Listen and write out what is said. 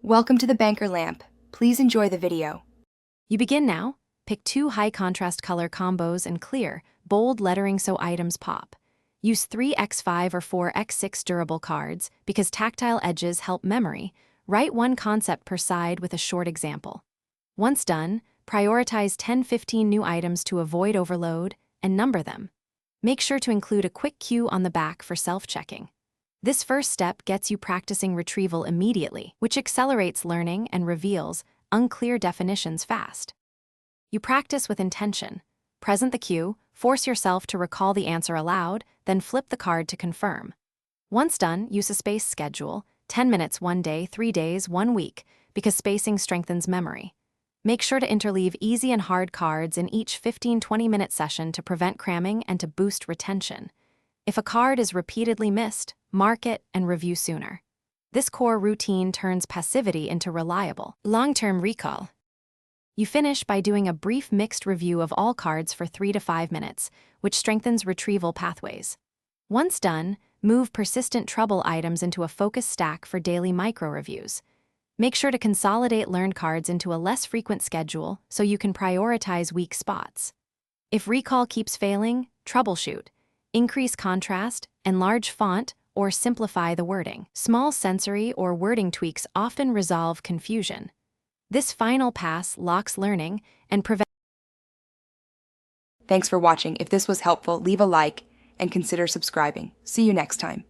Welcome to the Banker Lamp. Please enjoy the video. You begin now. Pick 2 high-contrast color combos and clear, bold lettering so items pop. Use 3x5 or 4x6 durable cards because tactile edges help memory. Write 1 concept per side with a short example. Once done, prioritize 10-15 new items to avoid overload and number them. Make sure to include a quick cue on the back for self-checking. This first step gets you practicing retrieval immediately, which accelerates learning and reveals unclear definitions fast. You practice with intention. Present the cue, force yourself to recall the answer aloud, then flip the card to confirm. Once done, use a space schedule, 10 minutes 1 day, 3 days, 1 week, because spacing strengthens memory. Make sure to interleave easy and hard cards in each 15-20-minute session to prevent cramming and to boost retention. If a card is repeatedly missed, mark it and review sooner. This core routine turns passivity into reliable, long-term recall. You finish by doing a brief mixed review of all cards for 3 to 5 minutes, which strengthens retrieval pathways. Once done, move persistent trouble items into a focused stack for daily micro-reviews. Make sure to consolidate learned cards into a less frequent schedule so you can prioritize weak spots. If recall keeps failing, troubleshoot. Increase contrast, enlarge font, or simplify the wording. Small sensory or wording tweaks often resolve confusion. This final pass locks learning and prevents. Thanks for watching. If this was helpful, leave a like and consider subscribing. See you next time.